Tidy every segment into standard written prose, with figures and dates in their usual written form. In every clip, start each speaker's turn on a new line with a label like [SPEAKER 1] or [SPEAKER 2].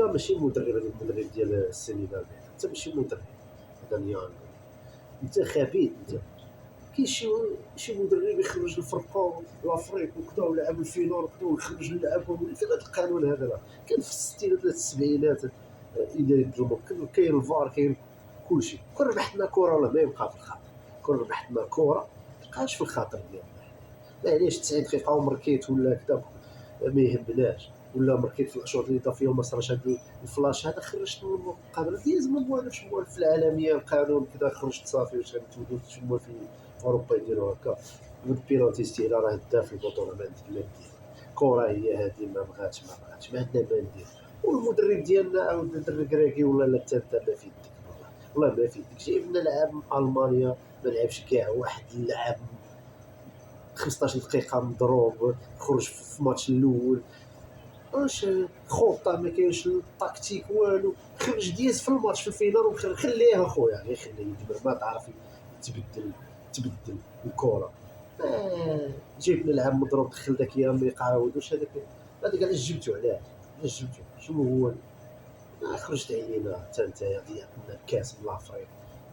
[SPEAKER 1] انت ماشي مدرب، هذا المدرب ديال السنغال انت ماشي مدرب، هذا نيان انت خبيث. انت كاين شي مدرب يخرج الفرقه لافريك وكذا ولعب الفينال وكذا ويخرج لعبهم فين هذا القانون هذا؟ راه كان في الستينات ولا السبعينات اداره الممكن كاين الفار كاين كلشي. كون ربحتنا كره ولا ما يبقى في الخاطر، كون ربحتنا كره مابقاش في الخاطر ديالنا. معليش 90 دقيقه ومركيت ولا كذا ما يهمناش، ولا مركيت في الاشواط الاضافيه وما صراش هذا الفلاش هذا خرجت من المقابله ديز ما موالفش موالف في العالميه القانون كذا خرجت صافي. واش غتولوا تشوفوا في اوروبا يديروا هكا؟ البيلوتي ستيلا راه هداف البطوله ما عندك ما دير، كره هي هذه ما بغاتش ما عندنا ما ندير. والمدرب ديالنا عاود الركراكي ولا لا حتى انت ما في يدك والله ما في يدك. جايبنا لاعب من المانيا ما لعبش كاع واحد اللاعب 15 دقيقه مضروب خرج في الماتش الاول. واش خطه ما كاينش التكتيك والو، خرج دياز في الماتش في الفينال خليه اخويا غير خليه يدبر ما تعرف تبدل الكره. جبنا لعب مضروب دخل داك يا ما يقاودوش هذاك علاش جبتو علاش جبتو شنو هو خرجت علينا حتى نتايا ضيعتنا الكاس من لافريك.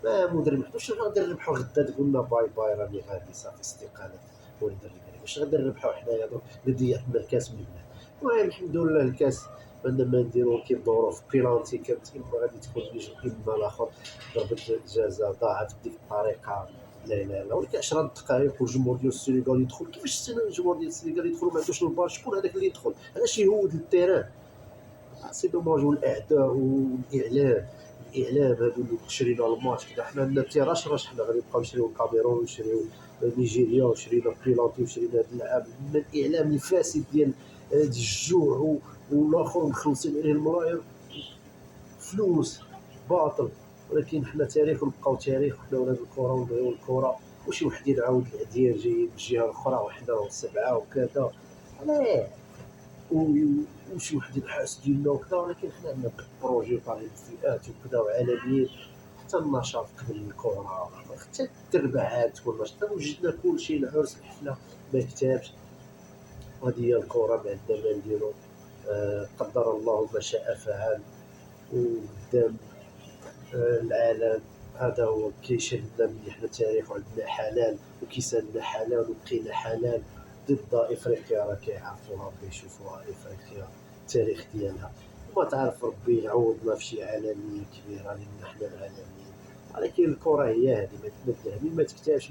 [SPEAKER 1] ما مدرب واش غادي نربحو غدا تقولنا باي باي راني غادي صافي استقاله وليد الركراكي؟ واش غادي نربحو حنايا دوك اللي ضيعتنا الكاس من بلاد؟ المهم الحمد لله الكاس عندنا ما نديرو كيدورو في بيلانتي كانت اما غادي تكون اما الاخر ضربة جزاء ضاعت بديك الطريقه. لا لا لا ولكن 10 دقائق والجمهور ديال السنغال يدخل. كيفاش الجمهور ديال السنغال يدخل وما عندوش البال؟ شكون هذاك اللي يدخل؟ علاش يهود التيران؟ سي دوماج. والاعداء والاعلام هادو اللي شرينا الماتش كذا حنا عندنا تيراش راش حنا غادي نبقاو نشريو الكاميرون ونشريو نيجيريا وشرينا بيلانتي وشرينا هاد اللعاب من الاعلام الفاسد ديال الجوع والاخر مخلصين عليه الملاير فلوس باطل. ولكن حنا تاريخ ونبقاو تاريخ وحنا ولاد الكره ونبغيو الكره. وشي وحدين عاود العديان جايين من الجهه الاخرى وحنا والسبعه وكذا علاه وشي وحدين حاسديننا وكذا. ولكن حنا عندنا بروجي طالعين الفئات وكذا وعالميين حتى النشاط قبل الكره حتى التربعات تكون نشاط. وجدنا كلشي العرس الحفله ما كتابش. هذه هي الكره ما عندنا ما نديرو. قدر الله ما شاء فعل. وقدام العالم هذا هو كيشهد لنا بلي حنا تاريخ وعندنا حلال وكيسالنا حلال وبقينا حلال ضد افريقيا. راه كيعرفوها وكيشوفوها افريقيا التاريخ ديالها. وما تعرف ربي يعوضنا في شي عالميه كبيره لان حنا العالميين. ولكن الكره هي هذه ما تكتابش.